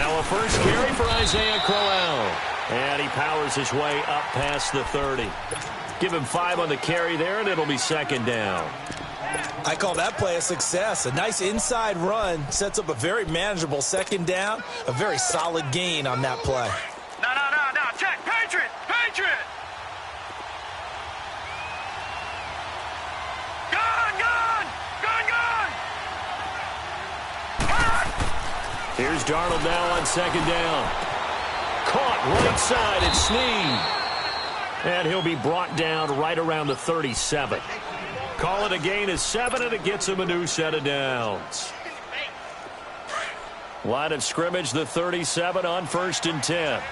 Now a first carry for Isaiah Crowell. And he powers his way up past the 30. Give him 5 on the carry there, and it'll be second down. I call that play a success. A nice inside run sets up a very manageable second down. A very solid gain on that play. No. Check. Patriot. Gun. Here's Darnold now on second down. Caught right side at Snead. And he'll be brought down right around the 37. Call it a gain of 7, and it gets him a new set of downs. Line of scrimmage, the 37 on 1st and 10.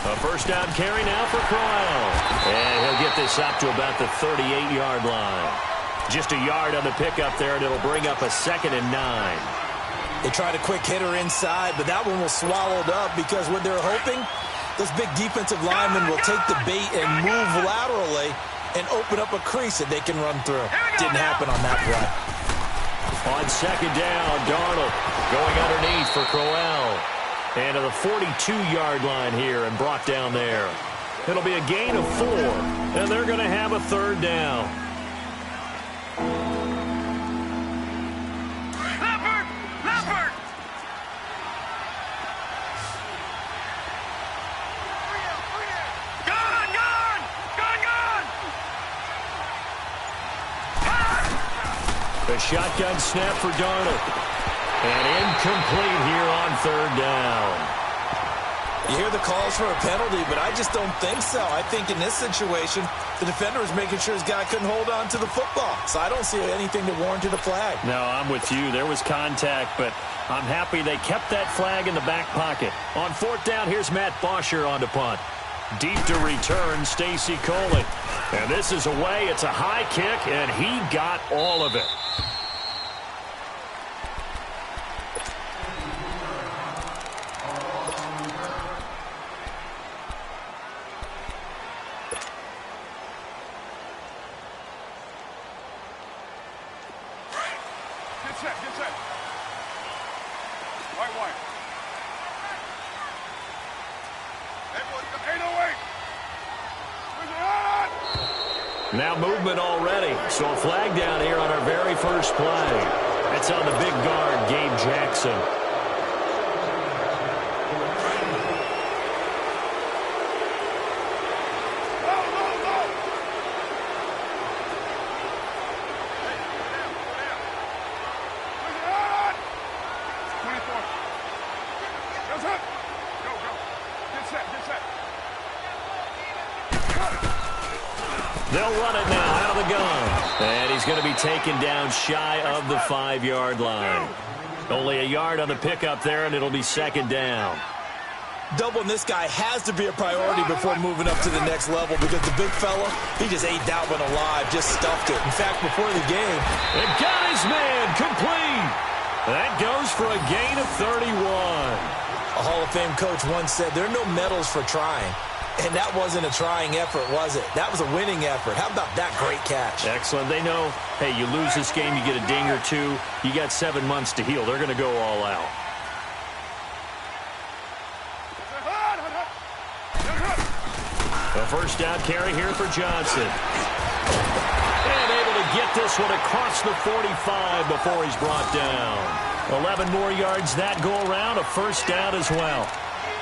A first down carry now for Crowell. And he'll get this up to about the 38-yard line. Just a yard on the pickup there, and it'll bring up a 2nd and 9. They tried a quick hitter inside, but that one was swallowed up because when they're hoping, those big defensive linemen will take the bait and move laterally and open up a crease that they can run through. Didn't happen on that play. On second down, Darnold going underneath for Crowell. And to the 42-yard line here and brought down there. It'll be a gain of 4, and they're going to have a 3rd down. Leopard! Gun! A shotgun snap for Darnold. And incomplete here on 3rd down. You hear the calls for a penalty, but I just don't think so. I think in this situation, the defender was making sure his guy couldn't hold on to the football. So I don't see anything that warranted a flag. No, I'm with you. There was contact, but I'm happy they kept that flag in the back pocket. On 4th down, here's Matt Bosher on to punt. Deep to return, Stacy Coley. And this is away. It's a high kick, and he got all of it. Get set. Right wide. 808. Now movement already. So a flag down here on our very first play. That's on the big guard, Gabe Jackson. They'll run it now out of the gun. And he's going to be taken down shy of the 5-yard line. Only a yard on the pickup there, and it'll be 2nd down. Doubling this guy has to be a priority before moving up to the next level because the big fella, he just ate that one alive, just stuffed it. In fact, before the game, it got his man complete. That goes for a gain of 31. A Hall of Fame coach once said, there are no medals for trying. And that wasn't a trying effort, was it? That was a winning effort. How about that great catch? Excellent. They know, hey, you lose this game, you get a ding or 2. You got 7 months to heal. They're going to go all out. A first down carry here for Johnson. And able to get this one across the 45 before he's brought down. 11 more yards that go around, a first down as well.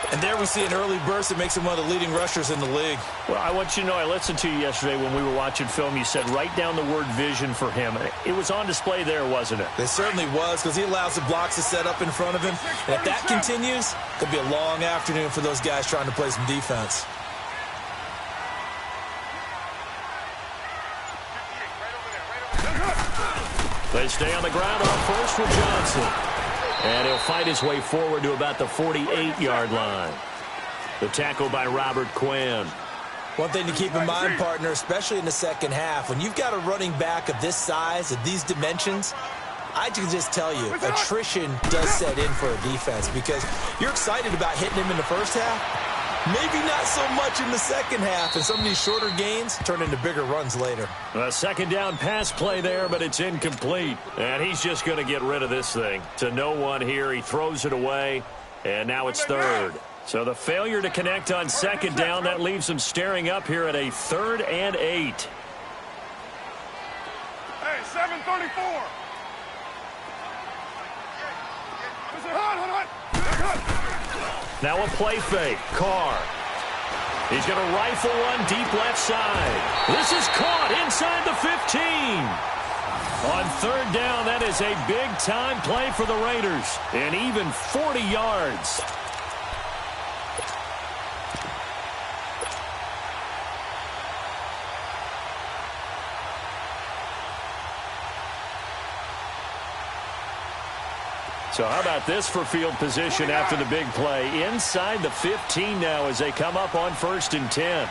And there we see an early burst that makes him one of the leading rushers in the league. Well, I want you to know, I listened to you yesterday when we were watching film. You said write down the word vision for him. It was on display there, wasn't it? It certainly was, because he allows the blocks to set up in front of him. And if that continues, it could be a long afternoon for those guys trying to play some defense. They stay on the ground on first with Johnson. And he'll fight his way forward to about the 48-yard line. The tackle by Robert Quinn. One thing to keep in mind, partner, especially in the second half, when you've got a running back of this size, of these dimensions, I can just tell you, attrition does set in for a defense because you're excited about hitting him in the first half. Maybe not so much in the second half, and some of these shorter gains turn into bigger runs later. A second down pass play there, but it's incomplete. And he's just going to get rid of this thing. To no one here, he throws it away, and now it's third. So the failure to connect on second down, that leaves him staring up here at a 3rd and 8. Hey, 7:34. Now a play fake. Carr. He's going to rifle one deep left side. This is caught inside the 15. On 3rd down, that is a big-time play for the Raiders. And even 40 yards. So how about this for field position after the big play? Inside the 15 now as they come up on 1st and 10.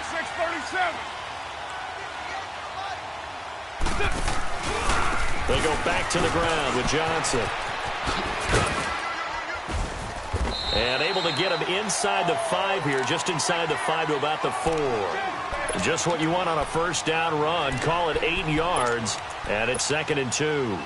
6:37. They go back to the ground with Johnson. And able to get him inside the 5 here, just inside the 5 to about the 4. Just what you want on a 1st down run. Call it 8 yards, and it's 2nd and 2.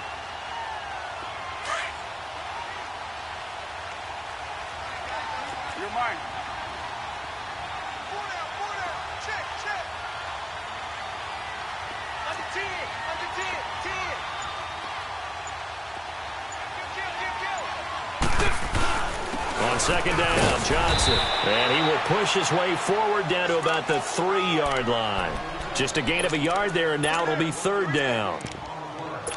On 2nd down, Johnson. And he will push his way forward down to about the 3-yard line. Just a gain of a yard there, and now it'll be 3rd down.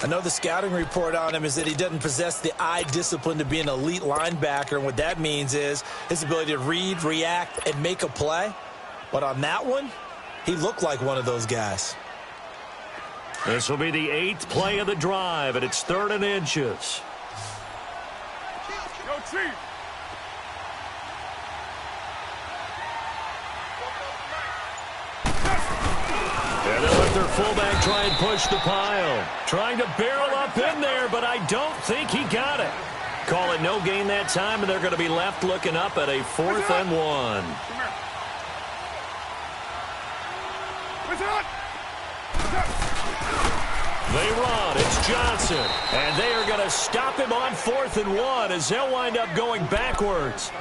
I know the scouting report on him is that he doesn't possess the eye discipline to be an elite linebacker, and what that means is his ability to read, react, and make a play. But on that one, he looked like one of those guys. This will be the 8th play of the drive, and it's 3rd and inches. Go Chief. And they'll let their fullback try and push the pile. Trying to barrel up in there, but I don't think he got it. Call it no gain that time, and they're going to be left looking up at a 4th and 1. They run. It's Johnson. And they are going to stop him on 4th and 1 as they'll wind up going backwards.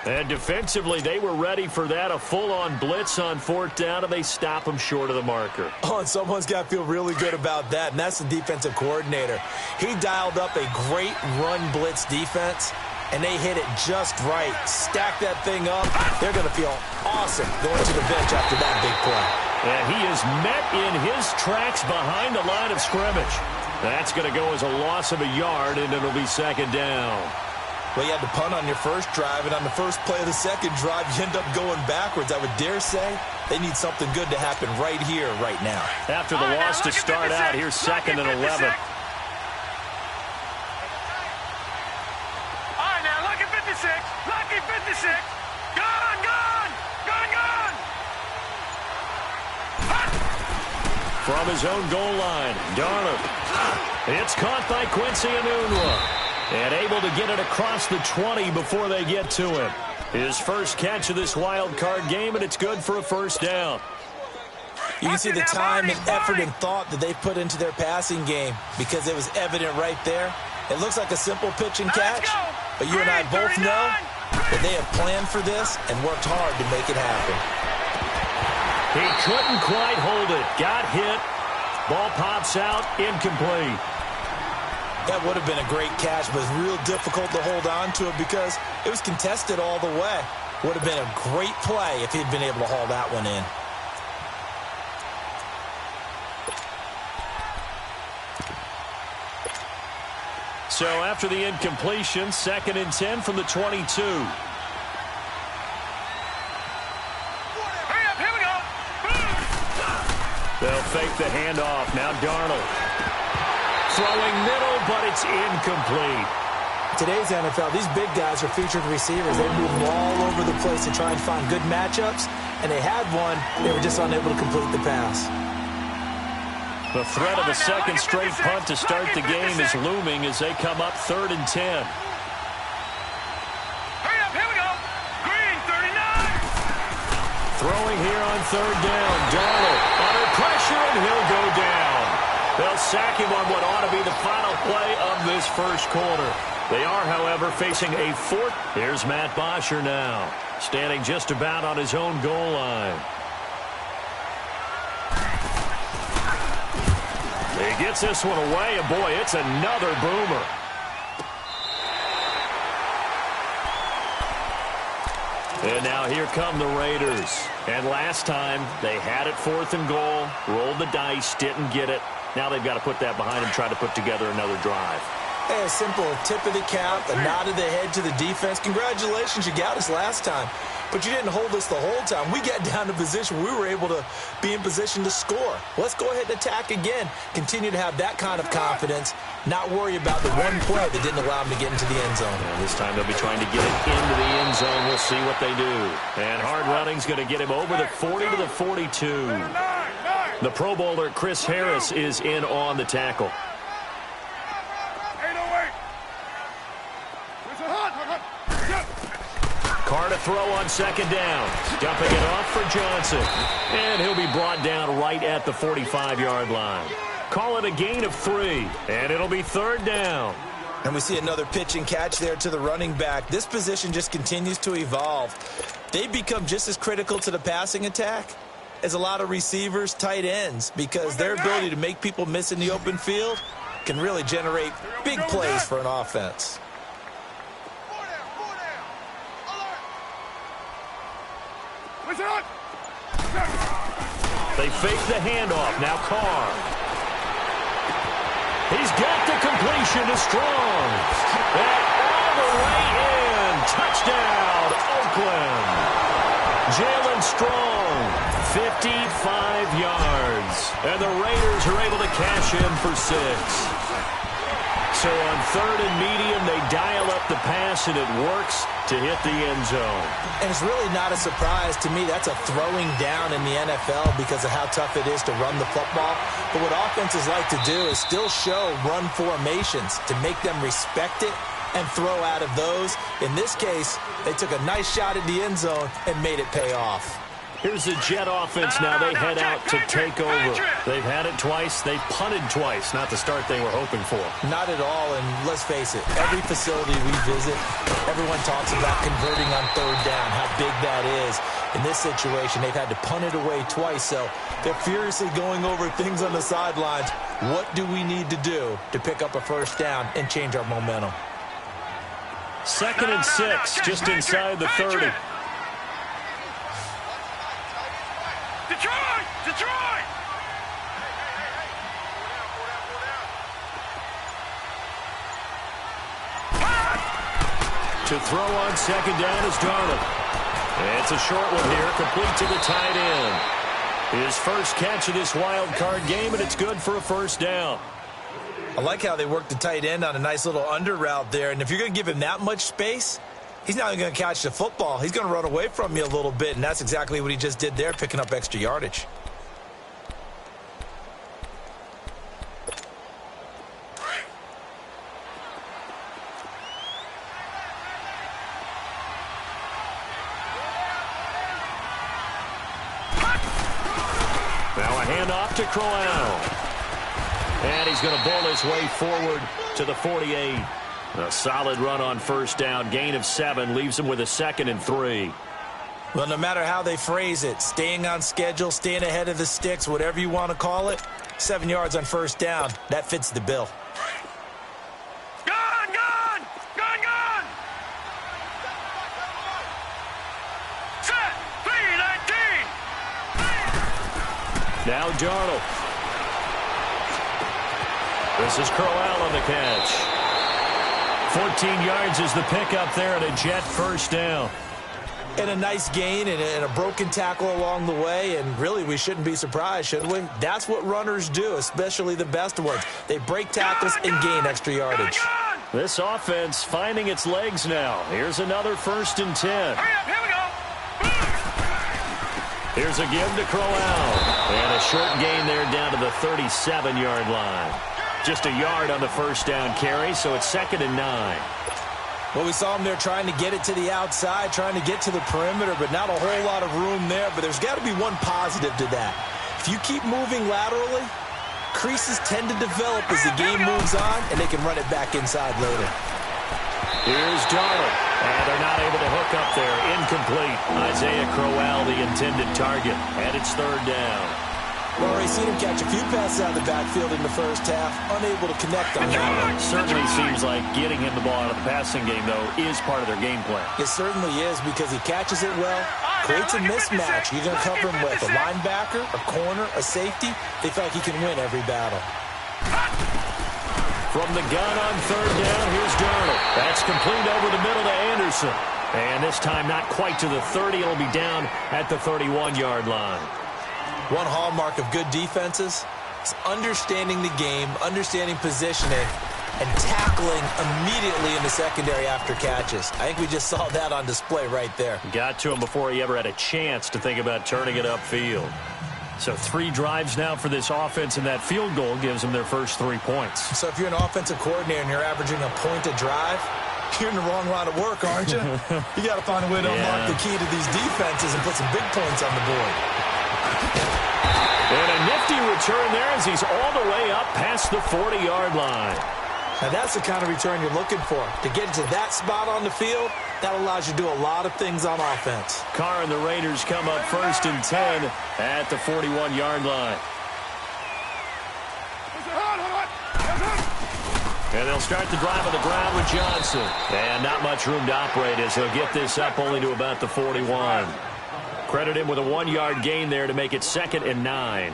And defensively, they were ready for that, a full-on blitz on 4th down, and they stop him short of the marker. Oh, and someone's got to feel really good about that, and that's the defensive coordinator. He dialed up a great run blitz defense, and they hit it just right. Stack that thing up. They're going to feel awesome going to the bench after that big play. And he is met in his tracks behind the line of scrimmage. That's going to go as a loss of a yard, and it'll be 2nd down. Well, you had to punt on your first drive, and on the first play of the second drive, you end up going backwards. I would dare say they need something good to happen right here, right now. After the loss to start out, here's 2nd and 11. All right, now, lucky 56. Lucky 56. Gone, gone. Gone, gone. From his own goal line, Darnold. It's caught by Quincy Enunwa. And able to get it across the 20 before they get to him. His first catch of this wild card game, and it's good for a 1st down. You can see the time and effort and thought that they put into their passing game because it was evident right there. It looks like a simple pitch and catch, but you and I both know that they have planned for this and worked hard to make it happen. He couldn't quite hold it. Got hit. Ball pops out. Incomplete. That would have been a great catch, but it's real difficult to hold on to it because it was contested all the way. Would have been a great play if he'd been able to haul that one in. So after the incompletion, 2nd and 10 from the 22. Hurry up, here we go. They'll fake the handoff. Now Darnold. Throwing middle, but it's incomplete. Today's NFL, these big guys are featured receivers. They move all over the place to try and find good matchups, and they had one. They were just unable to complete the pass. The threat of a second straight punt to start the game is looming as they come up 3rd and 10. Hurry up, here we go. Green, Throwing here on third down. Darnold under pressure, and he'll go down. They'll sack him on what ought to be the final play of this first quarter. They are, however, facing a fourth. Here's Matt Bosher now, standing just about on his own goal line. He gets this one away, and boy, it's another boomer. And now here come the Raiders. And last time, they had it 4th and goal, rolled the dice, didn't get it. Now they've got to put that behind them, try to put together another drive. Hey, a simple tip of the cap, a nod of the head to the defense. Congratulations, you got us last time. But you didn't hold us the whole time. We got down to position. We were able to be in position to score. Let's go ahead and attack again. Continue to have that kind of confidence. Not worry about the one play that didn't allow them to get into the end zone. And this time they'll be trying to get it into the end zone. We'll see what they do. And hard running's going to get him over the 40 to the 42. The Pro Bowler Chris Harris is in on the tackle. Carr to throw on second down. Dumping it off for Johnson. And he'll be brought down right at the 45-yard line. Call it a gain of 3. And it'll be third down. And we see another pitch and catch there to the running back. This position just continues to evolve. They become just as critical to the passing attack as a lot of receivers, tight ends, because their ability to make people miss in the open field can really generate big plays for an offense. They fake the handoff. Now Carr. He's got the completion to Strong. And all the way in. Touchdown, Oakland. Jalen Strong, 55 yards. And the Raiders are able to cash in for 6. So on third and medium, they dial up the pass, and it works to hit the end zone. And it's really not a surprise to me. That's a throwing down in the NFL because of how tough it is to run the football. But what offenses like to do is still show run formations to make them respect it and throw out of those. In this case, they took a nice shot at the end zone and made it pay off. Here's the Jet offense now. They head out to take over. They've had it twice. They've punted twice. Not the start they were hoping for. Not at all, and let's face it, every facility we visit, everyone talks about converting on third down, how big that is. In this situation, they've had to punt it away twice, so they're furiously going over things on the sidelines. What do we need to do to pick up a first down and change our momentum? 2nd and 6, just inside the 30. Detroit! To throw on second down is Darnold. It's a short one here, complete to the tight end. His first catch of this wild card game, and it's good for a first down. I like how they work the tight end on a nice little under route there, and if you're going to give him that much space, he's not even going to catch the football. He's going to run away from you a little bit, and that's exactly what he just did there, picking up extra yardage. Now a handoff to Crowell. And he's going to bowl his way forward to the 48. A solid run on first down. Gain of 7 leaves him with a 2nd and 3. Well, no matter how they phrase it, staying on schedule, staying ahead of the sticks, whatever you want to call it, 7 yards on first down, that fits the bill. Gone! Set! 3-19! Now Darnold. This is Crowell on the catch. 14 yards is the pickup there and a Jet first down. And a nice gain and a broken tackle along the way, and really we shouldn't be surprised, should we? That's what runners do, especially the best ones. They break tackles and gain extra yardage. This offense finding its legs now. Here's another 1st and 10. Hurry up, here we go! Here's a give to Crowell. And a short gain there down to the 37-yard line. Just a yard on the first down carry, so it's 2nd and 9. Well, we saw him there trying to get it to the outside, trying to get to the perimeter, but not a whole lot of room there. But there's got to be one positive to that. If you keep moving laterally, creases tend to develop as the game moves on, and they can run it back inside later. Here's Darnold, and they're not able to hook up there. Incomplete. Isaiah Crowell, the intended target, and it's third down. Well, we've seen him catch a few passes out of the backfield in the first half, unable to connect on that one. Certainly seems like getting him the ball out of the passing game, though, is part of their game plan. It certainly is, because he catches it well, creates a mismatch. You're going to cover him with a linebacker, a corner, a safety. They feel like he can win every battle. From the gun on third down, here's Darnold. That's complete over the middle to Anderson. And this time not quite to the 30. It'll be down at the 31-yard line. One hallmark of good defenses is understanding the game, understanding positioning, and tackling immediately in the secondary after catches. I think we just saw that on display right there. Got to him before he ever had a chance to think about turning it upfield. So 3 drives now for this offense, and that field goal gives them their first 3 points. So if you're an offensive coordinator and you're averaging a point a drive, you're in the wrong line of work, aren't you? You got to find a way to unlock the key to these defenses and put some big points on the board. And a nifty return there as he's all the way up past the 40-yard line. Now that's the kind of return you're looking for. To get into that spot on the field, that allows you to do a lot of things on offense. Carr and the Raiders come up 1st and 10 at the 41-yard line. And they'll start the drive on the ground with Johnson. And not much room to operate as he'll get this up only to about the 41. Credit him with a 1-yard gain there to make it 2nd and 9.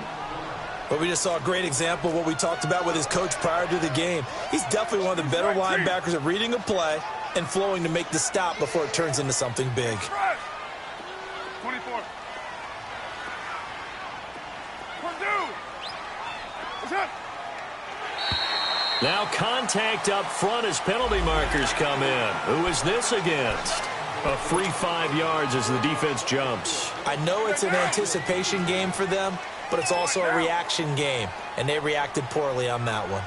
But we just saw a great example of what we talked about with his coach prior to the game. He's definitely one of the better linebackers at reading a play and flowing to make the stop before it turns into something big. 24. Now contact up front as penalty markers come in. Who is this against? A free 5 yards as the defense jumps. I know it's an anticipation game for them, but it's also a reaction game, and they reacted poorly on that one.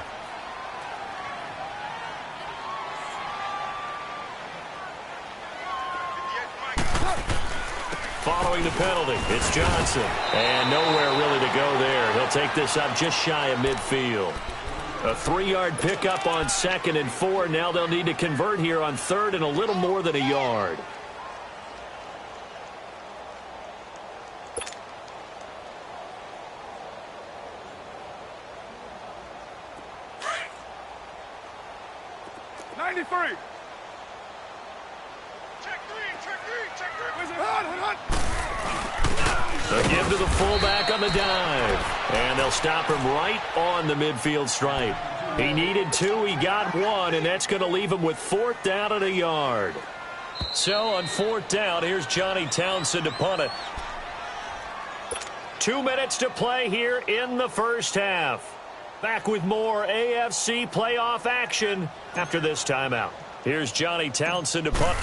Following the penalty, it's Johnson. And nowhere really to go there. He'll take this up just shy of midfield. A 3-yard pickup on 2nd and 4. Now they'll need to convert here on 3rd and a little more than a yard. A give to the fullback on the dive. And they'll stop him right on the midfield stripe. He needed 2, he got 1, and that's going to leave him with 4th down and a yard. So on 4th down, here's Johnny Townsend to punt it. 2 minutes to play here in the first half. Back with more AFC playoff action after this timeout. Here's Johnny Townsend to punt.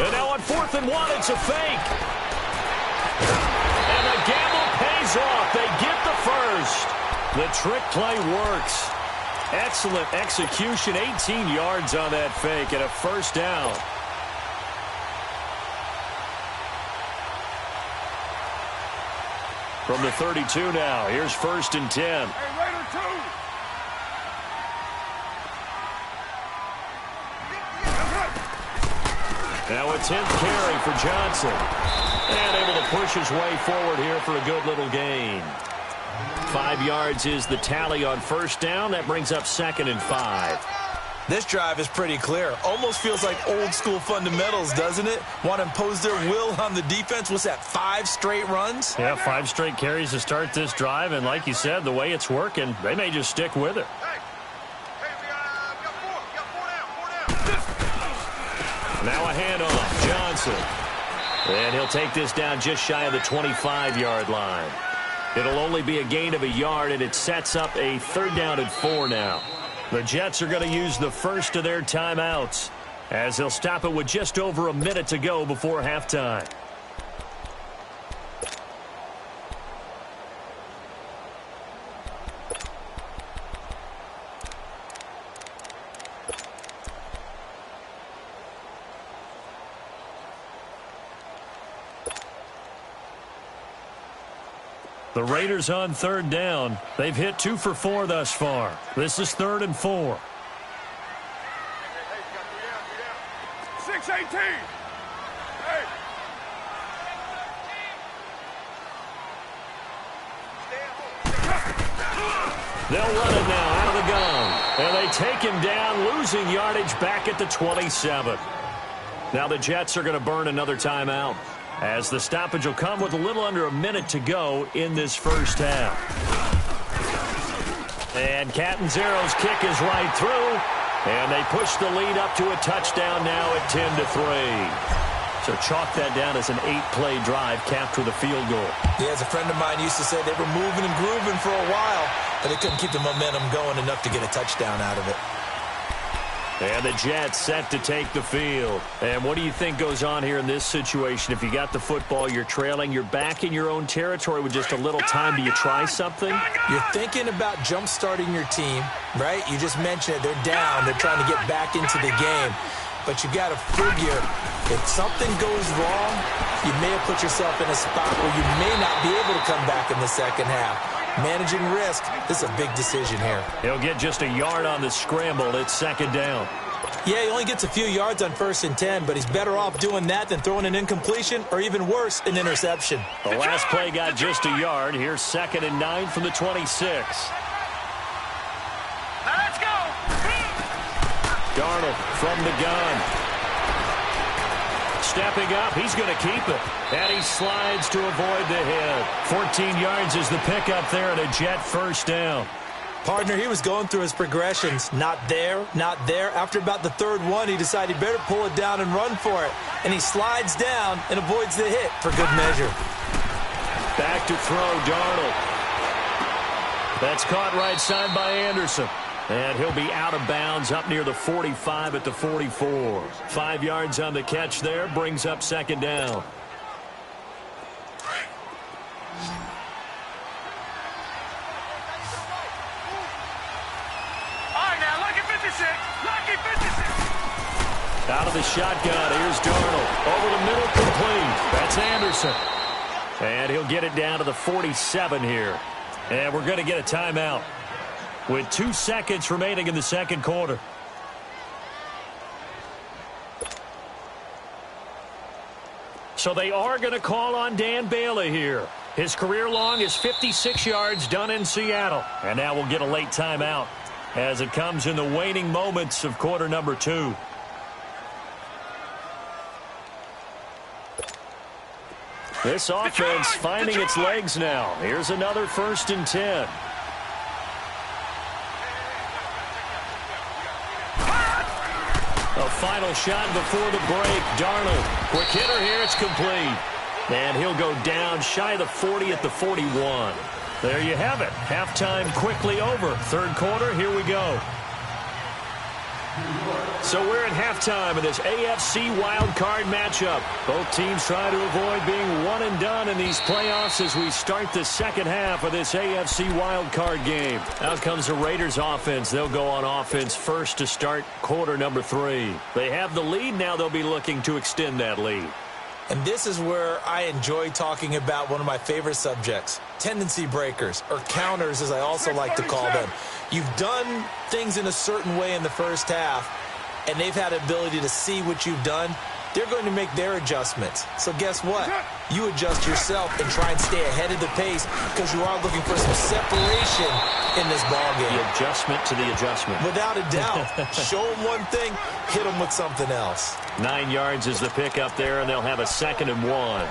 And now on 4th and 1, it's a fake. And the gamble pays off. They get the first. The trick play works. Excellent execution. 18 yards on that fake and a first down. From the 32 now, here's 1st and 10. Hey, Raider 2. Now a 10th carry for Johnson. And able to push his way forward here for a good little gain. 5 yards is the tally on 1st down. That brings up 2nd and 5. This drive is pretty clear. Almost feels like old school fundamentals, doesn't it? Want to impose their will on the defense. What's that, 5 straight runs? Yeah, 5 straight carries to start this drive. And like you said, the way it's working, they may just stick with it. Now a handoff, Johnson. And he'll take this down just shy of the 25-yard line. It'll only be a gain of a yard, and it sets up a 3rd down and 4 now. The Jets are going to use the first of their timeouts as they'll stop it with just over a minute to go before halftime. The Raiders on third down. They've hit 2 for 4 thus far. This is 3rd and 4. 6-18. Hey. They'll run it now out of the gun. And they take him down, losing yardage back at the 27. Now the Jets are going to burn another timeout, as the stoppage will come with a little under a minute to go in this first half. And Catanzaro's kick is right through, and they push the lead up to a touchdown now at 10-3. So chalk that down as an 8-play drive capped with a field goal. Yeah, as a friend of mine used to say, they were moving and grooving for a while, but they couldn't keep the momentum going enough to get a touchdown out of it. And the Jets set to take the field. And what do you think goes on here in this situation? If you got the football, you're trailing, you're back in your own territory with just a little time. Do you try something? You're thinking about jump-starting your team, right? You just mentioned it. They're down. They're trying to get back into the game. But you got to figure, if something goes wrong, you may have put yourself in a spot where you may not be able to come back in the second half. Managing risk, this is a big decision here. He'll get just a yard on the scramble. It's 2nd down. Yeah, he only gets a few yards on 1st and 10, but he's better off doing that than throwing an incompletion or even worse, an interception. The last play got just a yard. Here's 2nd and 9 from the 26. Now let's go. Darnold from the gun. Stepping up, he's going to keep it. And he slides to avoid the hit. 14 yards is the pickup there and a Jet first down. Partner, he was going through his progressions. Not there, not there. After about the 3rd one, he decided he better pull it down and run for it. And he slides down and avoids the hit for good measure. Back to throw, Darnold. That's caught right side by Anderson. And he'll be out of bounds up near the 45 at the 44. 5 yards on the catch there, brings up 2nd down. All right, now, lucky 56. Lucky 56. Out of the shotgun, here's Darnold. Over the middle, complete. That's Anderson. And he'll get it down to the 47 here. And we're going to get a timeout with 2 seconds remaining in the second quarter. So they are going to call on Dan Bailey here. His career long is 56 yards done in Seattle. And now we'll get a late timeout as it comes in the waning moments of quarter number 2. This offense finding its legs now. Here's another 1st and 10. A final shot before the break. Darnold, quick hitter here. It's complete. And he'll go down shy of the 40 at the 41. There you have it. Halftime quickly over. 3rd quarter, here we go. So we're at halftime in this AFC wildcard matchup. Both teams try to avoid being one and done in these playoffs as we start the second half of this AFC wildcard game. Out comes the Raiders offense. They'll go on offense first to start quarter number 3. They have the lead. Now they'll be looking to extend that lead. And this is where I enjoy talking about one of my favorite subjects, tendency breakers, or counters as I also like to call them. You've done things in a certain way in the first half, and they've had the ability to see what you've done. They're going to make their adjustments. So guess what? You adjust yourself and try and stay ahead of the pace because you are looking for some separation in this ballgame. The adjustment to the adjustment. Without a doubt. Show them one thing, hit them with something else. 9 yards is the pickup there, and they'll have a 2nd and 1.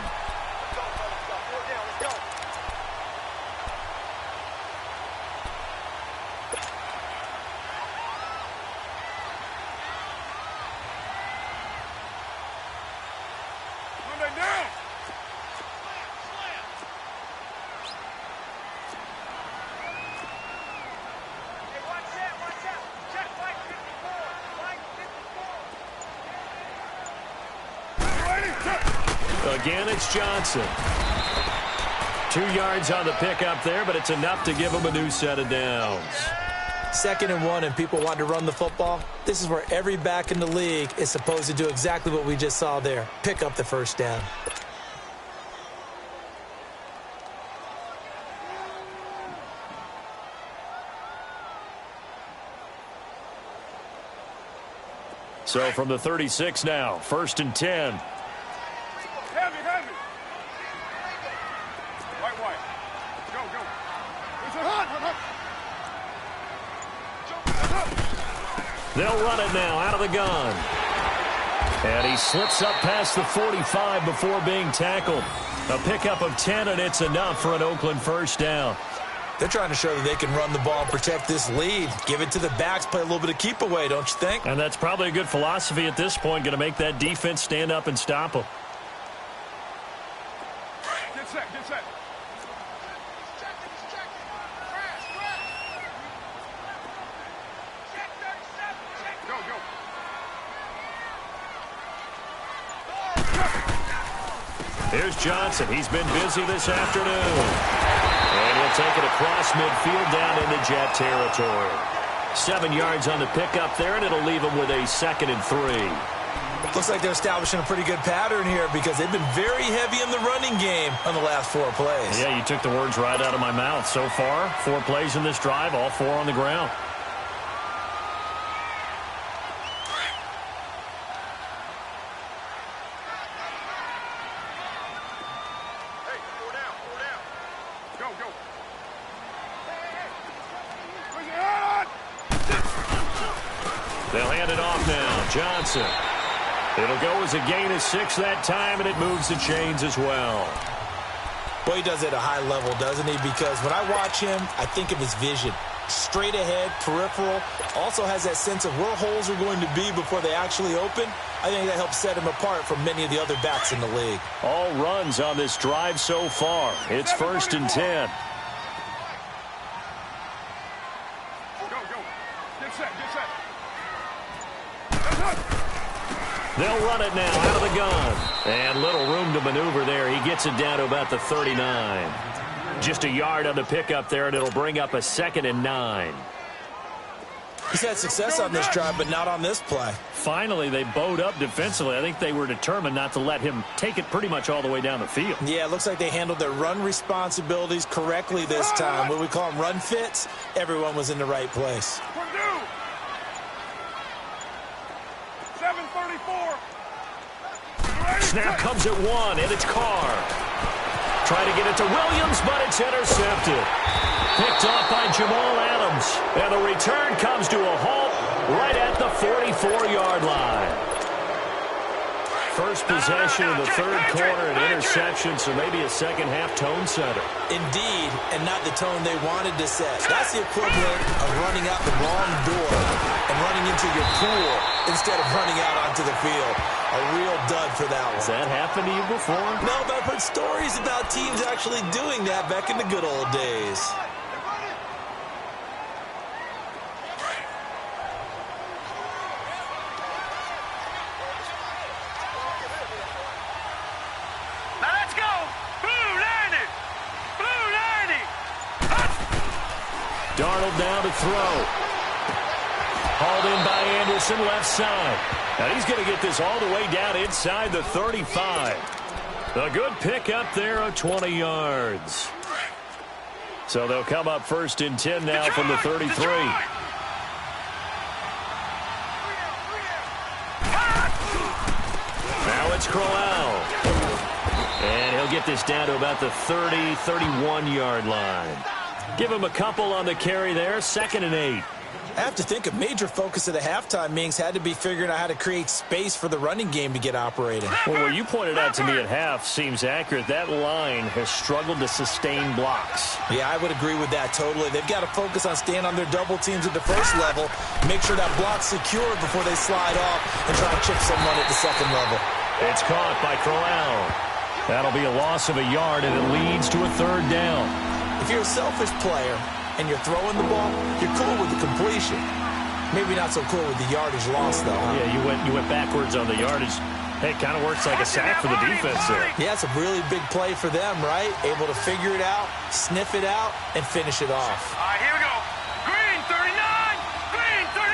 Again, it's Johnson. 2 yards on the pickup there, but it's enough to give him a new set of downs. 2nd and 1, and people want to run the football. This is where every back in the league is supposed to do exactly what we just saw there. Pick up the 1st down. So from the 36 now, 1st and 10. Heavy. White. Go. It's a hot. They'll run it now out of the gun. And he slips up past the 45 before being tackled. A pickup of 10, and it's enough for an Oakland first down. They're trying to show that they can run the ball and protect this lead. Give it to the backs, play a little bit of keep away, don't you think? And that's probably a good philosophy at this point, going to make that defense stand up and stop them. Get set. Go. Here's Johnson. He's been busy this afternoon. And he'll take it across midfield down into Jet territory. 7 yards on the pickup there, and it'll leave him with a 2nd and 3. Looks like they're establishing a pretty good pattern here because they've been very heavy in the running game on the last 4 plays. Yeah, you took the words right out of my mouth. So far, 4 plays in this drive, all 4 on the ground. They'll hand it off now. Johnson. It'll go as a gain of 6 that time, and it moves the chains as well. Boy, he does it at a high level, doesn't he? Because when I watch him, I think of his vision. Straight ahead, peripheral. Also has that sense of where holes are going to be before they actually open. I think that helps set him apart from many of the other backs in the league. All runs on this drive so far. It's 1st and 10. Go. Get set. They'll run it now out of the gun. And little room to maneuver there. He gets it down to about the 39. Just a yard on the pickup there, and it'll bring up a 2nd and 9. He's had success on this drive, but not on this play. Finally, they bowed up defensively. I think they were determined not to let him take it pretty much all the way down the field. Yeah, it looks like they handled their run responsibilities correctly this time. What we call them run fits, everyone was in the right place. 7:34. Snap comes at 1, and it's Carr. Trying to get it to Williams, but it's intercepted. Picked off by Jamal Adams. And the return comes to a halt right at the 44-yard line. First possession of the 3rd quarter, an interception, so maybe a second-half tone setter. Indeed, and not the tone they wanted to set. That's the equivalent of running out the wrong door and running into your pool instead of running out onto the field. A real dud for that one. Has that happened to you before? No, but I've heard stories about teams actually doing that back in the good old days. Now let's go. Blue 90. Darnold down to throw. Hauled in by Anderson, left side. And he's going to get this all the way down inside the 35. A good pickup there of 20 yards. So they'll come up 1st and 10 now from the 33. Now it's Crowell. And he'll get this down to about the 30, 31-yard line. Give him a couple on the carry there, 2nd and 8. I have to think a major focus of the halftime meetings had to be figuring out how to create space for the running game to get operating. Well, what you pointed out to me at half seems accurate. That line has struggled to sustain blocks. Yeah, I would agree with that totally. They've got to focus on staying on their double teams at the first level, make sure that block's secure before they slide off and try to chip someone at the 2nd level. It's caught by Crowell. That'll be a loss of a yard, and it leads to a 3rd down. If you're a selfish player and you're throwing the ball, you're cool with the completion. Maybe not so cool with the yardage loss, though, huh? Yeah, you went backwards on the yardage. Hey, it kind of works like a sack for the defense there. Yeah, it's a really big play for them, right? Able to figure it out, sniff it out, and finish it off. All right, here we go. Green 39. Green 39.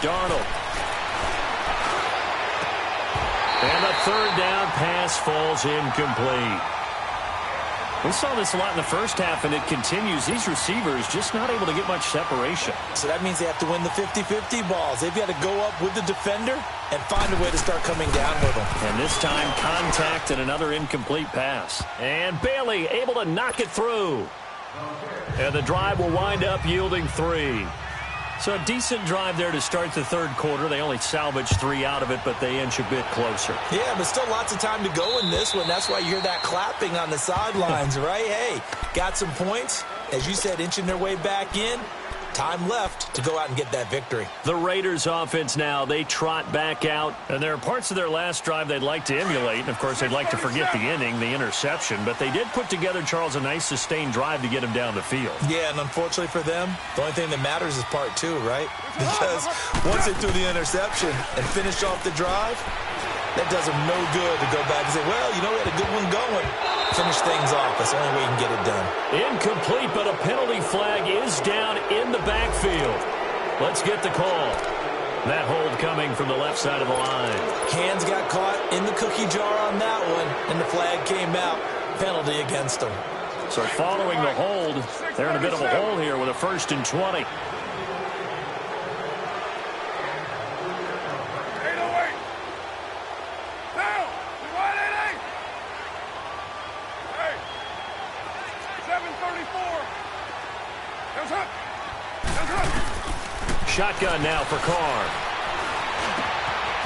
Darnold. And the 3rd down pass falls incomplete. We saw this a lot in the first half, and it continues. These receivers just not able to get much separation. So that means they have to win the 50-50 balls. They've got to go up with the defender and find a way to start coming down with them. And this time, contact and another incomplete pass. And Bailey able to knock it through. And the drive will wind up yielding 3. So a decent drive there to start the third quarter. They only salvaged 3 out of it, but they inch a bit closer. Yeah, but still lots of time to go in this one. That's why you hear that clapping on the sidelines, right? Hey, got some points. As you said, inching their way back in. Time left to go out and get that victory. The Raiders offense now, they trot back out. And there are parts of their last drive they'd like to emulate. And, of course, they'd like to forget the inning, the interception. But they did put together, Charles, a nice sustained drive to get him down the field. Yeah, and unfortunately for them, the only thing that matters is part 2, right? Because once they threw the interception and finished off the drive, that does them no good to go back and say, well, you know, we had a good one going. Finish things off. That's the only way you can get it done. Incomplete, but a penalty flag is down in the backfield. Let's get the call. That hold coming from the left side of the line. Hands got caught in the cookie jar on that one, and the flag came out. Penalty against them. So following the hold, they're in a bit of a hole here with a 1st and 20. Shotgun now for Carr.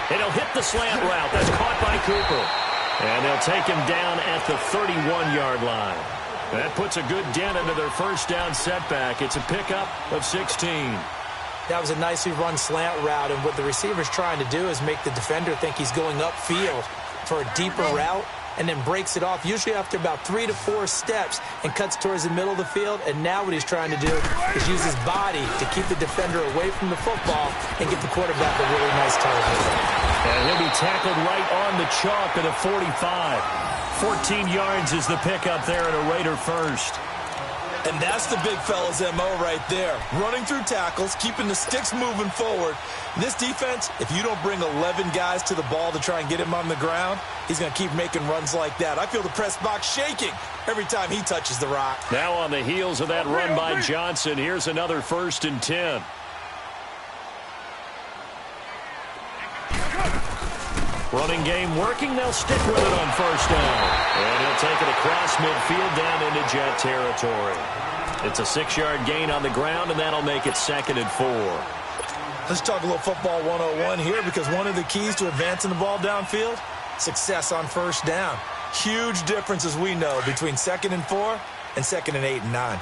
And he'll hit the slant route. That's caught by Cooper. And they'll take him down at the 31-yard line. That puts a good dent into their first down setback. It's a pickup of 16. That was a nicely run slant route, and what the receiver's trying to do is make the defender think he's going upfield for a deeper route, and then breaks it off, usually after about 3 to 4 steps, and cuts towards the middle of the field. And now what he's trying to do is use his body to keep the defender away from the football and get the quarterback a really nice target. And he'll be tackled right on the chalk at a 45. 14 yards is the pickup there at a Raider first. And that's the big fella's MO right there. Running through tackles, keeping the sticks moving forward. This defense, if you don't bring 11 guys to the ball to try and get him on the ground, he's going to keep making runs like that. I feel the press box shaking every time he touches the rock. Now on the heels of that run by Johnson, here's another 1st and 10. Running game working. They'll stick with it on 1st down. And he'll take it across midfield down into Jet territory. It's a 6-yard gain on the ground, and that'll make it 2nd and 4. Let's talk a little football 101 here, because one of the keys to advancing the ball downfield, success on 1st down. Huge difference, as we know, between 2nd and 4 and 2nd and 8 and 9.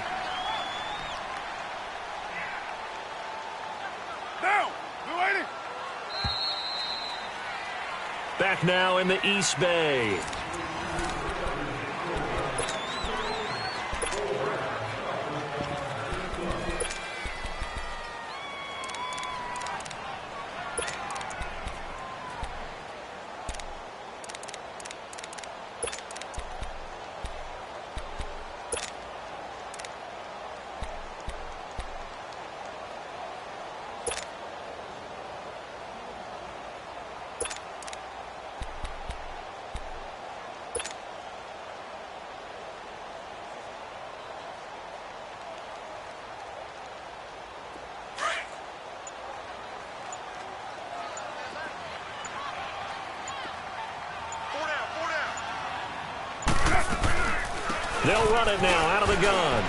Back now in the East Bay. They'll run it now out of the gun.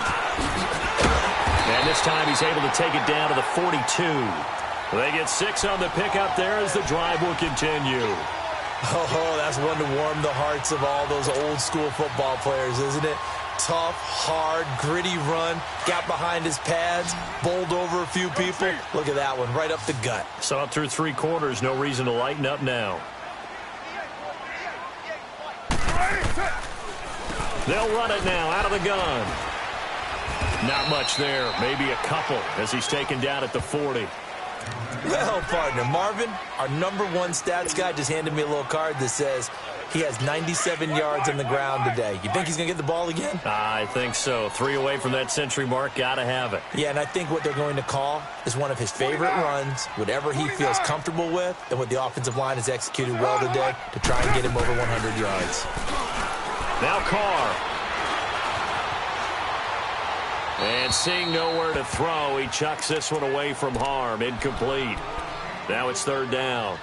And this time he's able to take it down to the 42. They get 6 on the pickup there as the drive will continue. Oh, that's one to warm the hearts of all those old school football players, isn't it? Tough, hard, gritty run. Got behind his pads, bowled over a few people. Look at that one, right up the gut. Saw it through 3 quarters. No reason to lighten up now. They'll run it now out of the gun. Not much there. Maybe a couple as he's taken down at the 40. Well, partner, Marvin, our #1 stats guy, just handed me a little card that says he has 97 yards on the ground today. You think he's going to get the ball again? I think so. 3 away from that century mark. Got to have it. Yeah, and I think what they're going to call is one of his favorite runs, whatever he feels comfortable with, and what the offensive line has executed well today to try and get him over 100 yards. Now Carr. And seeing nowhere to throw, he chucks this one away from harm. Incomplete. Now it's third down.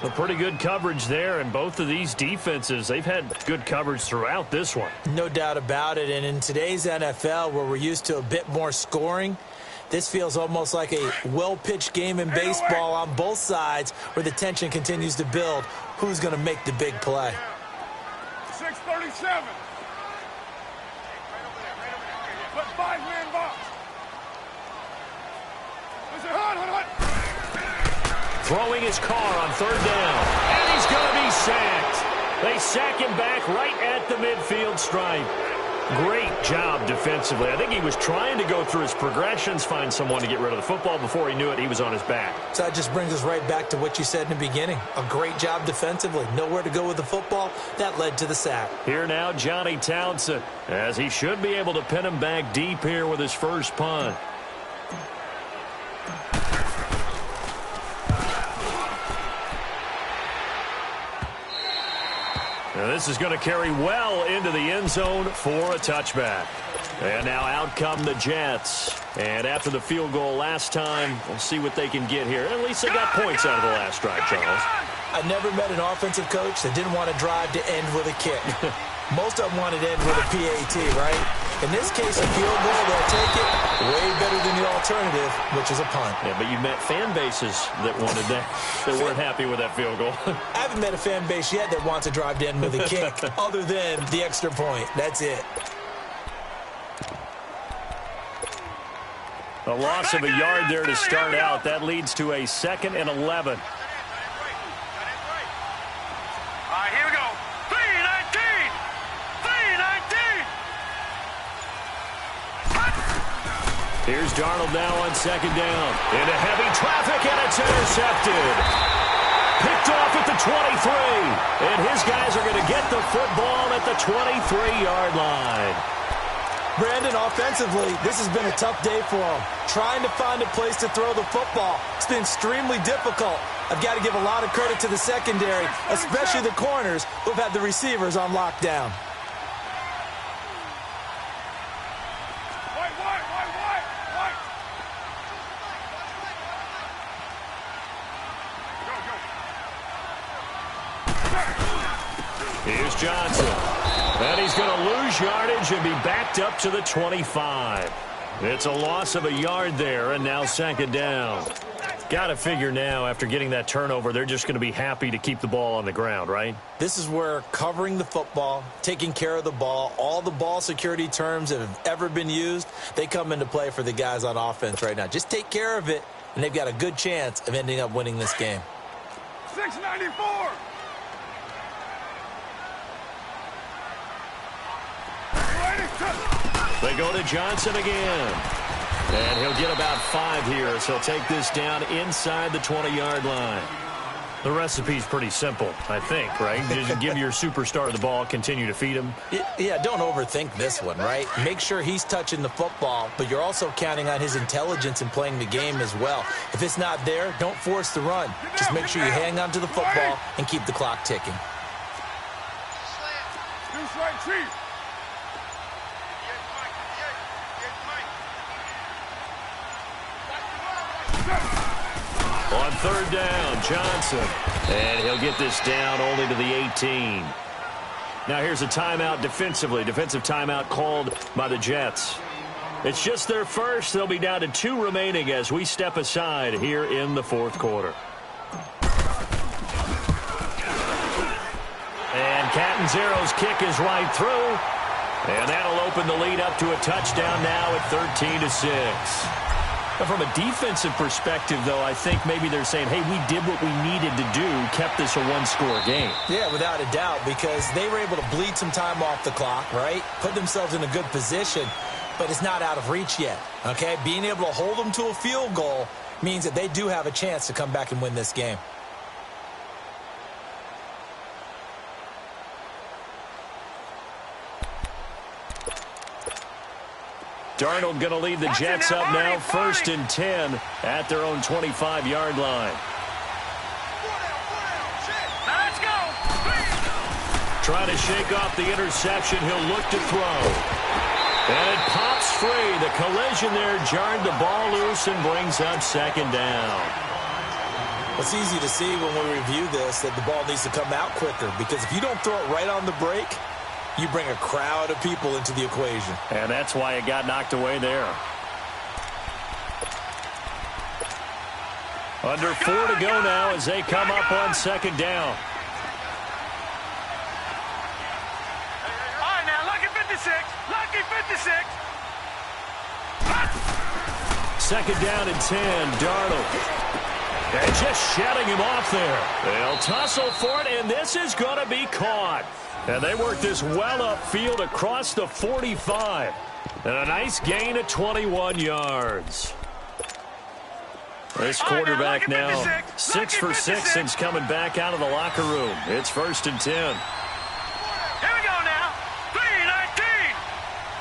A pretty good coverage there, and both of these defenses, they've had good coverage throughout this one. No doubt about it, and in today's NFL, where we're used to a bit more scoring, this feels almost like a well-pitched game in baseball on both sides where the tension continues to build. Who's going to make the big play? 637. Put 5-man box. Listen, hut. Throwing his car on third down, and he's going to be sacked. They sack him back right at the midfield stripe. Great job defensively. I think he was trying to go through his progressions, find someone to get rid of the football. Before he knew it, he was on his back. So that just brings us right back to what you said in the beginning. A great job defensively. Nowhere to go with the football. That led to the sack. Here now, Johnny Townsend, as he should be able to pin him back deep here with his first punt. Now this is going to carry well into the end zone for a touchback. And now out come the Jets. And after the field goal last time, we'll see what they can get here. At least they got points out of the last drive, Charles. I never met an offensive coach that didn't want to drive to end with a kick. Most of them wanted to end with a PAT, right? In this case, a field goal, they'll take it way better than the alternative, which is a punt. Yeah, but you met fan bases that wanted that, that weren't happy with that field goal. I haven't met a fan base yet that wants to drive to end with a kick other than the extra point. That's it. A loss of a yard there to start out. That leads to a 2nd and 11. All right, here we go. 319. 319. Here's Darnold now on 2nd down. Into heavy traffic, and it's intercepted. Picked off at the 23. And his guys are going to get the football at the 23-yard line. Brandon, offensively, this has been a tough day for him. Trying to find a place to throw the football. It's been extremely difficult. I've got to give a lot of credit to the secondary, especially the corners who've had the receivers on lockdown. Here's Johnson. And he's going to lose yardage and be backed up to the 25. It's a loss of a yard there, and now 2nd down. Got to figure now, after getting that turnover, they're just going to be happy to keep the ball on the ground, right? This is where covering the football, taking care of the ball, all the ball security terms that have ever been used, they come into play for the guys on offense right now. Just take care of it, and they've got a good chance of ending up winning this game. 694. They go to Johnson again. And he'll get about 5 here, so he'll take this down inside the 20-yard line. The recipe's pretty simple, I think, right? Just give your superstar the ball, continue to feed him. Yeah, don't overthink this one, right? Make sure he's touching the football, but you're also counting on his intelligence in playing the game as well. If it's not there, don't force the run. Just make sure you hang on to the football and keep the clock ticking. Deuce right, Chief. On 3rd down, Johnson. And he'll get this down only to the 18. Now here's a timeout defensively. Defensive timeout called by the Jets. It's just their first. They'll be down to 2 remaining as we step aside here in the 4th quarter. And Catanzero's kick is right through. And that'll open the lead up to a touchdown now at 13-6. From a defensive perspective, though, I think maybe they're saying, hey, we did what we needed to do, kept this a 1-score game. Yeah, without a doubt, because they were able to bleed some time off the clock, right? Put themselves in a good position, but it's not out of reach yet, okay? Being able to hold them to a field goal means that they do have a chance to come back and win this game. Darnold going to lead the Jets up now, 1st and 10 at their own 25-yard line. Let's go. Trying to shake off the interception. He'll look to throw. And it pops free. The collision there jarred the ball loose and brings up second down. It's easy to see when we review this that the ball needs to come out quicker, because if you don't throw it right on the break, you bring a crowd of people into the equation. And that's why it got knocked away there. Under 4 to go now as they come up on second down. All right, now, lucky 56. Lucky 56. Second down and 10, Darnold. And just shutting him off there. They'll tussle for it, and this is going to be caught. And they work this well upfield across the 45. And a nice gain of 21 yards. This quarterback now 6 for 6 since coming back out of the locker room. It's 1st and 10. Here we go now. 3-19.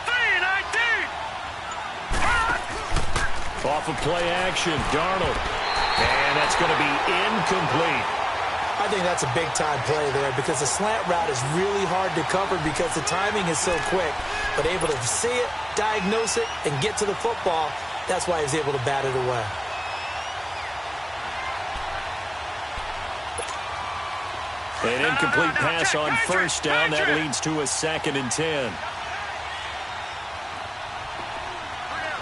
3-19. Off of play action, Darnold. And that's going to be incomplete. I think that's a big-time play there, because the slant route is really hard to cover because the timing is so quick. But able to see it, diagnose it, and get to the football, that's why he's able to bat it away. An incomplete pass on first down. That leads to a 2nd and 10.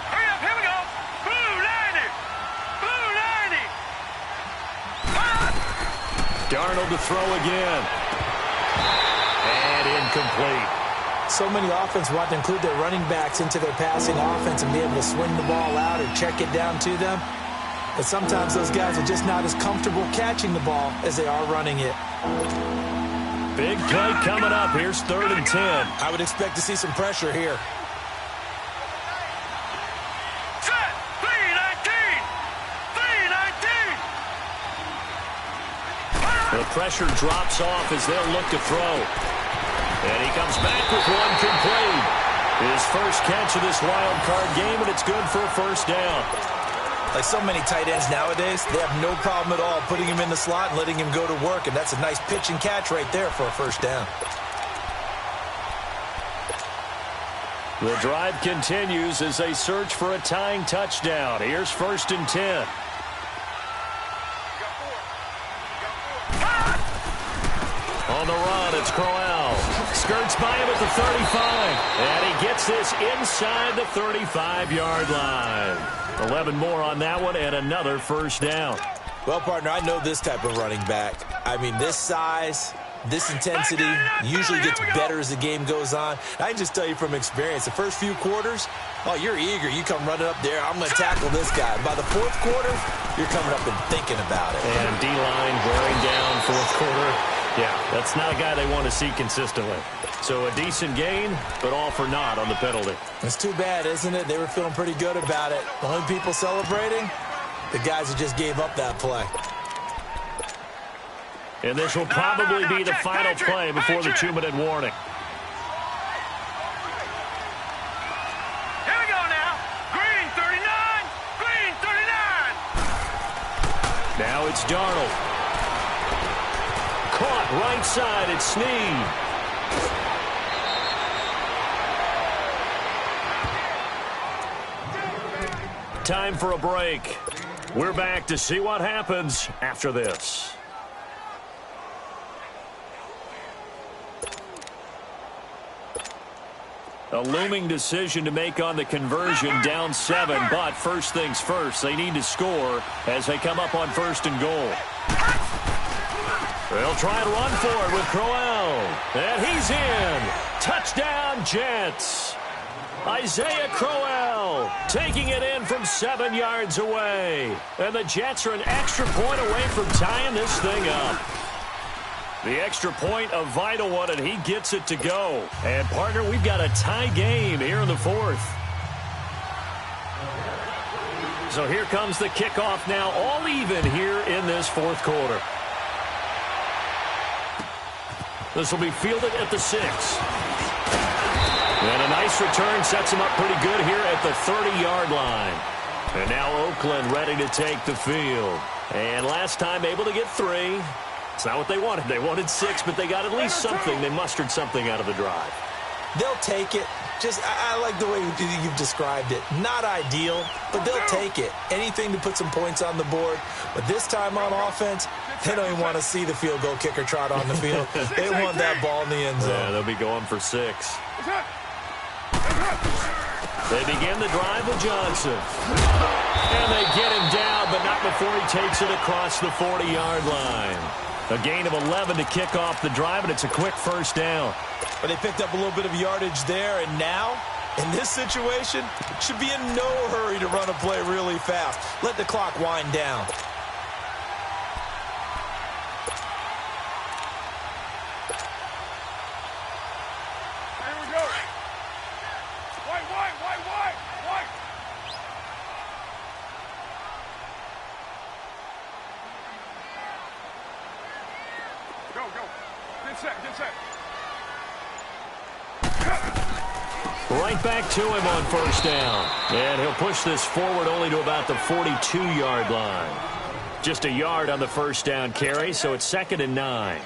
Hurry up, here we go. Blue 90. Blue 90. Darnold to throw again. And incomplete. So many offenses want to include their running backs into their passing offense and be able to swing the ball out or check it down to them. But sometimes those guys are just not as comfortable catching the ball as they are running it. Big play coming up. Here's 3rd and 10. I would expect to see some pressure here. Set. 3-19. 3-19. The pressure drops off as they'll look to throw. And he comes back with one complete. His first catch of this wild card game, and it's good for a 1st down. Like so many tight ends nowadays, they have no problem at all putting him in the slot and letting him go to work, and that's a nice pitch and catch right there for a 1st down. The drive continues as they search for a tying touchdown. Here's 1st and 10. On the run, it's Crowell. Skirts by him at the 35. And he gets this inside the 35-yard line. 11 more on that one and another 1st down. Well, partner, I know this type of running back. I mean, this size, this intensity usually gets better as the game goes on. I can just tell you from experience, the first few quarters, oh, you're eager. You come running up there, I'm going to tackle this guy. By the 4th quarter, you're coming up and thinking about it. And D-line wearing down 4th quarter. Yeah, that's not a guy they want to see consistently. So a decent gain, but all for naught on the penalty. It's too bad, isn't it? They were feeling pretty good about it. The only people celebrating, the guys who just gave up that play. And this will probably be the final play before the 2-minute warning. Here we go now. Green 39. Green 39. Now it's Darnold. Caught right side, it's Snead. Time for a break. We're back to see what happens after this. A looming decision to make on the conversion, down 7, but first things first, they need to score as they come up on 1st and goal. They'll try to run for it with Crowell. And he's in. Touchdown, Jets. Isaiah Crowell taking it in from 7 yards away. And the Jets are an extra point away from tying this thing up. The extra point, a vital one, and he gets it to go. And, partner, we've got a tie game here in the 4th. So here comes the kickoff now, all even here in this 4th quarter. This will be fielded at the 6. And a nice return sets him up pretty good here at the 30-yard line. And now Oakland ready to take the field. And last time able to get 3. It's not what they wanted. They wanted 6, but they got at least something. They mustered something out of the drive. They'll take it. Just, I like the way you've described it. Not ideal, but they'll take it. Anything to put some points on the board. But this time on offense, they don't even want to see the field goal kicker trot on the field. They want that ball in the end zone. Yeah, they'll be going for 6. They begin the drive with Johnson. And they get him down, but not before he takes it across the 40-yard line. A gain of 11 to kick off the drive, and it's a quick first down. But they picked up a little bit of yardage there, and now, in this situation, should be in no hurry to run a play really fast. Let the clock wind down. Here we go. White. Go. Get set. Right back to him on first down. And he'll push this forward only to about the 42-yard line. Just a yard on the first down carry, so it's 2nd and 9.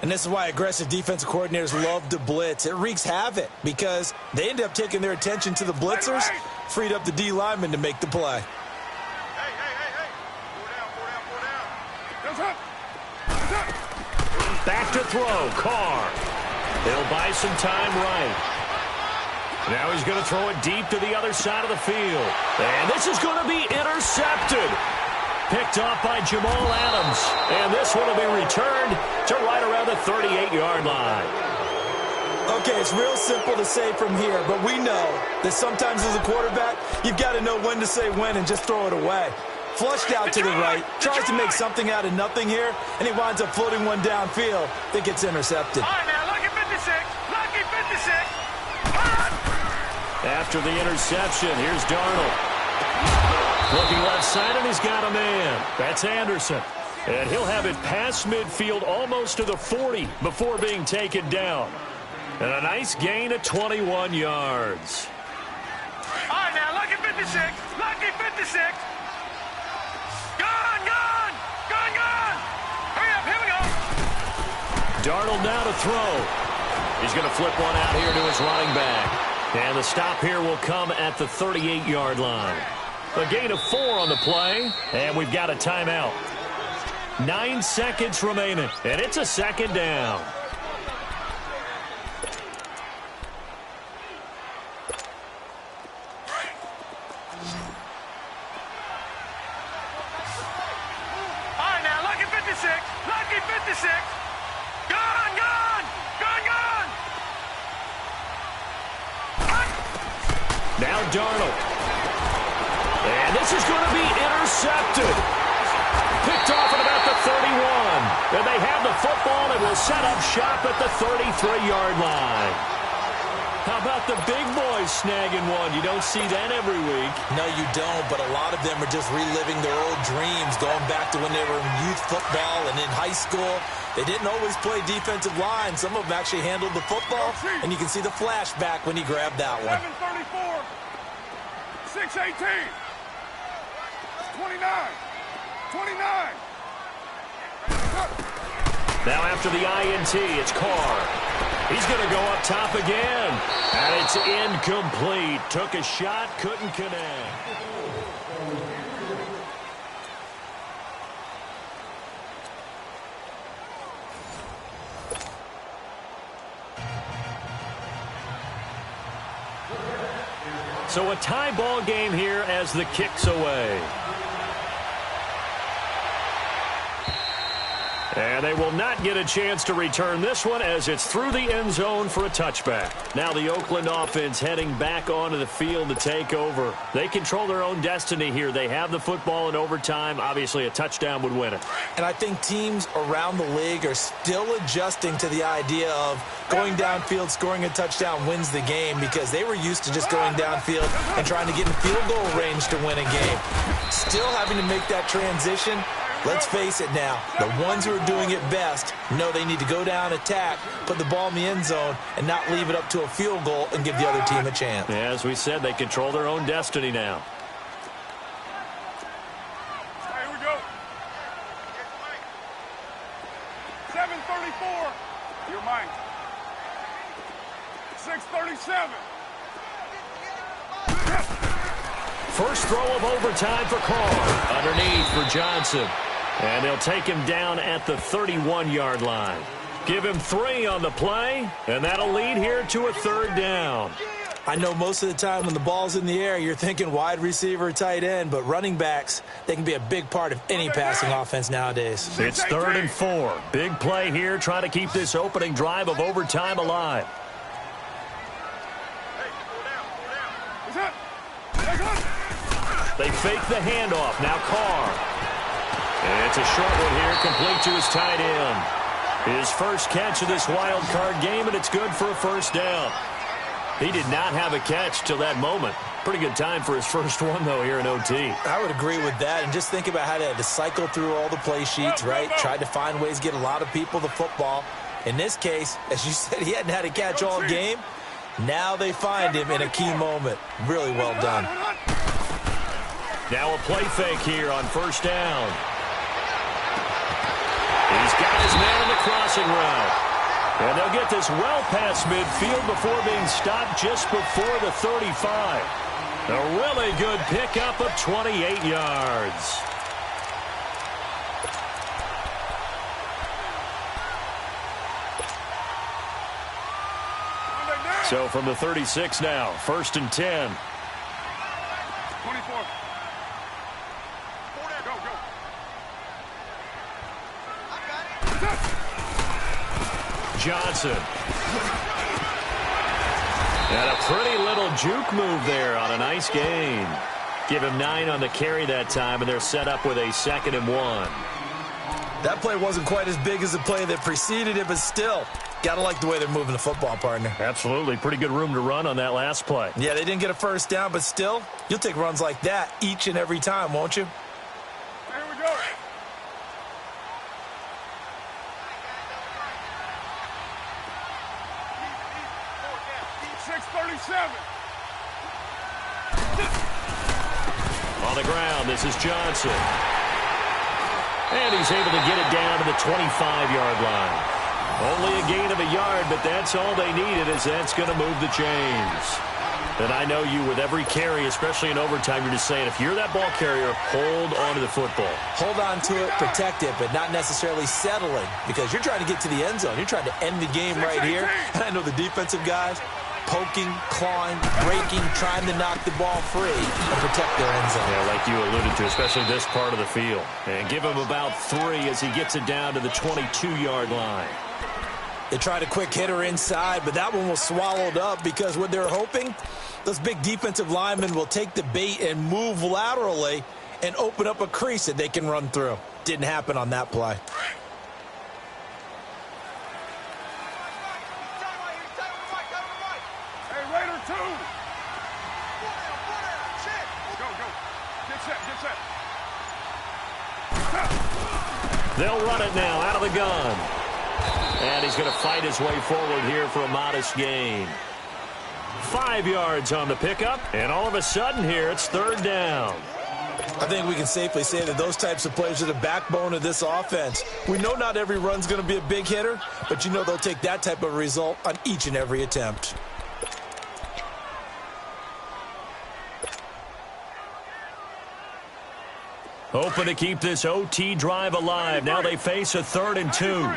And this is why aggressive defensive coordinators love to blitz. It wreaks havoc because they end up taking their attention to the blitzers, freed up the D lineman to make the play. Hey. Four down. Back to throw, Carr. He'll buy some time right. Now he's going to throw it deep to the other side of the field. And this is going to be intercepted. Picked off by Jamal Adams. And this one will be returned to right around the 38-yard line. Okay, it's real simple to say from here, but we know that sometimes as a quarterback, you've got to know when to say when and just throw it away. Flushed out to the right, tries to make something out of nothing here, and he winds up floating one downfield that gets intercepted. All right, now, lucky 56. After the interception, here's Darnold. Looking left side, and he's got a man. That's Anderson. And he'll have it past midfield almost to the 40 before being taken down. And a nice gain of 21 yards. All right, now, lucky 56. Gone. Hurry up, here we go. Darnold now to throw. He's going to flip one out here to his running back. And the stop here will come at the 38-yard line. A gain of 4 on the play, and we've got a timeout. 9 seconds remaining, and it's a 2nd down. All right, now, lucky 56. Gone. Now Darnold. And this is going to be intercepted. Picked off at about the 31. And they have the football and will set up shop at the 33-yard line. How about the big boys snagging one? You don't see that every week. No, you don't, but a lot of them are just reliving their old dreams, going back to when they were in youth football and in high school. They didn't always play defensive line. Some of them actually handled the football, and you can see the flashback when he grabbed that one. 7:34, 6:18, 29. Now after the INT, it's Carr. He's going to go up top again. And it's incomplete. Took a shot, couldn't connect. So a tie ball game here as the kick's away. And they will not get a chance to return this one as it's through the end zone for a touchback. Now the Oakland offense heading back onto the field to take over. They control their own destiny here. They have the football in overtime. Obviously, a touchdown would win it. And I think teams around the league are still adjusting to the idea of going downfield, scoring a touchdown wins the game, because they were used to just going downfield and trying to get in field goal range to win a game. Still having to make that transition. Let's face it now, the ones who are doing it best know they need to go down, attack, put the ball in the end zone, and not leave it up to a field goal and give the other team a chance. Yeah, as we said, they control their own destiny now. Here we go. 7:34. You're mine. 6:37. First throw of overtime for Carr. Underneath for Johnson. And they'll take him down at the 31-yard line. Give him 3 on the play, and that'll lead here to a 3rd down. I know most of the time when the ball's in the air, you're thinking wide receiver, tight end, but running backs, they can be a big part of any passing offense nowadays. It's 3rd and 4. Big play here, trying to keep this opening drive of overtime alive. They fake the handoff. Now Carr. And it's a short one here, complete to his tight end. His first catch of this wild card game, and it's good for a 1st down. He did not have a catch till that moment. Pretty good time for his first one, though, here in OT. I would agree with that. And just think about how they had to cycle through all the play sheets, right? Tried to find ways to get a lot of people the football. In this case, as you said, he hadn't had a catch all game. Now they find him in a key moment. Really well done. Now a play fake here on 1st down. He's got his man in the crossing route. And they'll get this well past midfield before being stopped just before the 35. A really good pickup of 28 yards. So from the 36 now, 1st and 10. 24. Johnson. And a pretty little juke move there on a nice gain. Give him 9 on the carry that time, and they're set up with a 2nd and 1. That play wasn't quite as big as the play that preceded it, but still, got to like the way they're moving the football, partner. Absolutely. Pretty good room to run on that last play. Yeah, they didn't get a 1st down, but still, you'll take runs like that each and every time, won't you? Here we go. On the ground, this is Johnson. And he's able to get it down to the 25-yard line. Only a gain of a yard, but that's all they needed, as that's going to move the chains. And I know you, with every carry, especially in overtime, you're just saying, if you're that ball carrier, hold on to the football. Hold on to it, protect it, but not necessarily settling, because you're trying to get to the end zone. You're trying to end the game right here. And I know the defensive guys, poking, clawing, breaking, trying to knock the ball free and protect their end zone. Yeah, like you alluded to, especially this part of the field. And give him about 3 as he gets it down to the 22-yard line. They tried a quick hitter inside, but that one was swallowed up because what they're hoping, those big defensive linemen will take the bait and move laterally and open up a crease that they can run through. Didn't happen on that play. Hey, Raider 2. Go, go. Get set, get set. They'll run it now out of the gun. And he's going to fight his way forward here for a modest gain. 5 yards on the pickup, and all of a sudden here it's 3rd down. I think we can safely say that those types of plays are the backbone of this offense. We know not every run's going to be a big hitter, but you know they'll take that type of result on each and every attempt. Hoping to keep this OT drive alive. Now they face a 3rd and 2.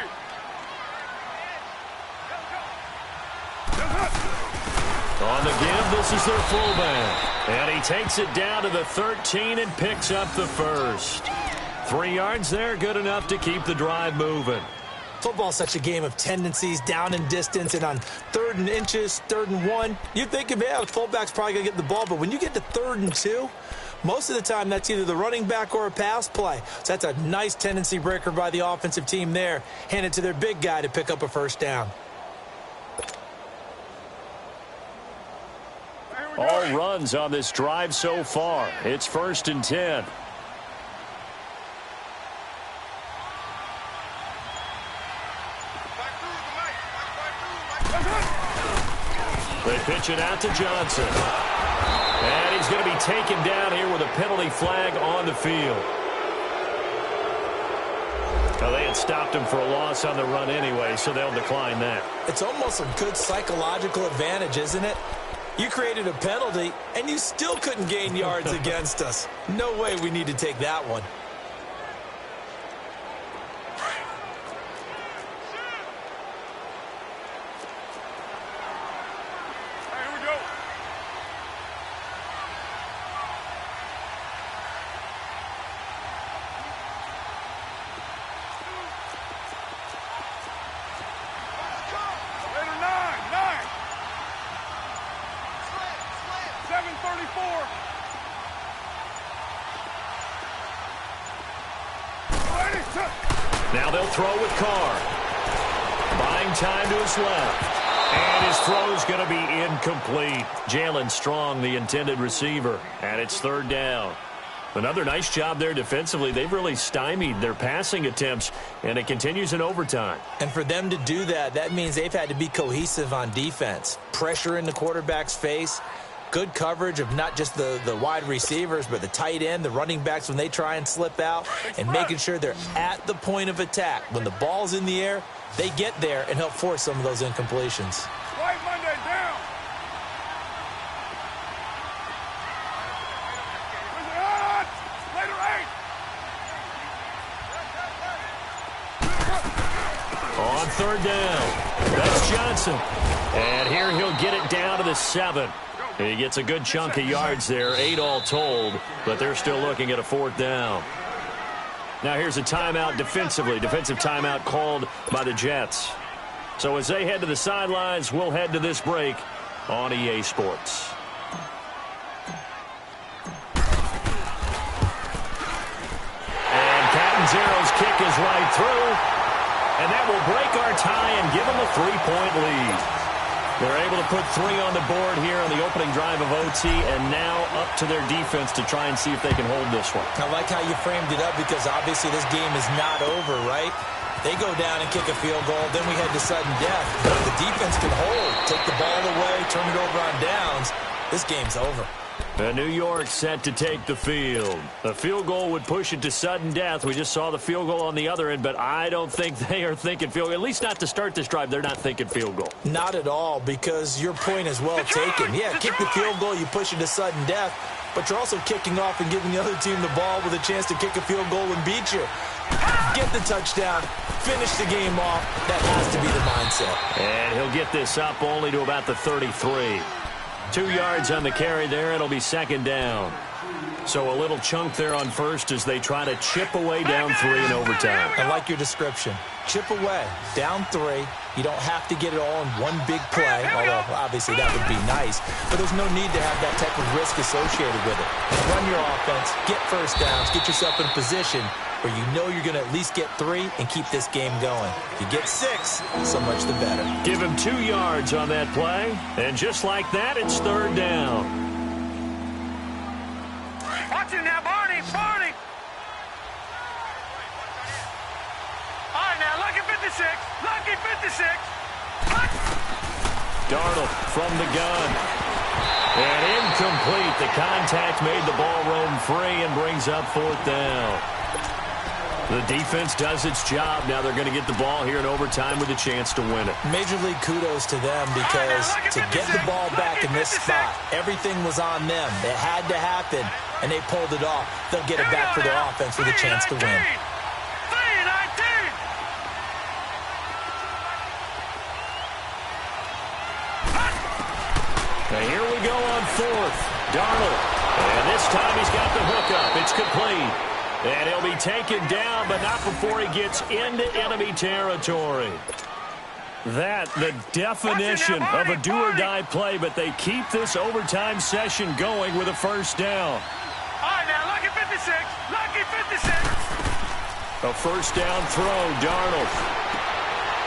On the give, this is their fullback. And he takes it down to the 13 and picks up the 1st. 3 yards there, good enough to keep the drive moving. Football's such a game of tendencies, down and distance, and on 3rd and inches, 3rd and 1, you think, yeah, the fullback's probably going to get the ball, but when you get to 3rd and 2, most of the time that's either the running back or a pass play. So that's a nice tendency breaker by the offensive team there. Hand it to their big guy to pick up a 1st down. All runs on this drive so far. It's 1st and 10. They pitch it out to Johnson. And he's going to be taken down here with a penalty flag on the field. Well, they had stopped him for a loss on the run anyway, so they'll decline that. It's almost a good psychological advantage, isn't it? You created a penalty, and you still couldn't gain yards against us. No way we need to take that one. Now they'll throw with Carr. Buying time to his left. And his throw's going to be incomplete. Jalen Strong, the intended receiver. And it's third down. Another nice job there defensively. They've really stymied their passing attempts, and it continues in overtime. And for them to do that, that means they've had to be cohesive on defense. Pressure in the quarterback's face. Good coverage of not just the wide receivers, but the tight end, the running backs when they try and slip out, and making sure they're at the point of attack. When the ball's in the air, they get there and help force some of those incompletions. White Monday down. Later 8. On third down, that's Johnson. And here he'll get it down to the 7. He gets a good chunk of yards there, 8 all told, but they're still looking at a fourth down. Now here's a timeout defensively. Defensive timeout called by the Jets. So as they head to the sidelines, we'll head to this break on EA Sports. And Catanzaro's kick is right through, and that will break our tie and give them a 3-point lead. They're able to put 3 on the board here on the opening drive of OT, and now up to their defense to try and see if they can hold this one. I like how you framed it up because obviously this game is not over, right? They go down and kick a field goal, then we head to sudden death. But if the defense can hold, take the ball away, turn it over on downs, this game's over. New York set to take the field. A field goal would push it to sudden death. We just saw the field goal on the other end, but I don't think they are thinking field goal. At least not to start this drive. They're not thinking field goal. Not at all, because your point is well taken. Yeah, kick the field goal, you push it to sudden death, but you're also kicking off and giving the other team the ball with a chance to kick a field goal and beat you. Get the touchdown, finish the game off. That has to be the mindset. And he'll get this up only to about the 33. 2 yards on the carry there. It'll be second down. So a little chunk there on first as they try to chip away down 3 in overtime. I like your description. Chip away, down 3. You don't have to get it all in one big play, although obviously that would be nice. But there's no need to have that type of risk associated with it. Run your offense, get first downs, get yourself in a position where you know you're going to at least get 3 and keep this game going. If you get 6, so much the better. Give him 2 yards on that play, and just like that, it's third down. Watch it now, Barney, Barney. All right, now, lucky 56, lucky 56. Darnold from the gun. And incomplete. The contact made the ball roam free and brings up fourth down. The defense does its job. Now they're going to get the ball here in overtime with a chance to win it. Major league kudos to them because to get the ball back in this spot, everything was on them. It had to happen, and they pulled it off. They'll get it back for their offense with a chance to win. Now here we go on fourth. Darnold. And this time he's got the hookup. It's complete. And he'll be taken down, but not before he gets into enemy territory. That, the definition of a do-or-die play, but they keep this overtime session going with a first down. All right, now, lucky 56, lucky 56. A first down throw, Darnold.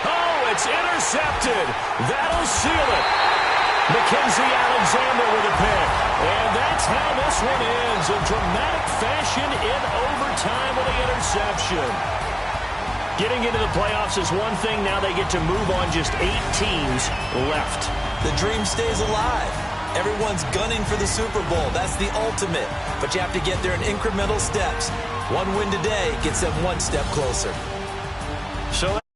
Oh, it's intercepted. That'll seal it. Mackenzie Alexander with a pick. And that's how this one ends. In dramatic fashion in overtime with the interception. Getting into the playoffs is one thing. Now they get to move on. Just 8 teams left. The dream stays alive. Everyone's gunning for the Super Bowl. That's the ultimate. But you have to get there in incremental steps. One win today gets them one step closer. So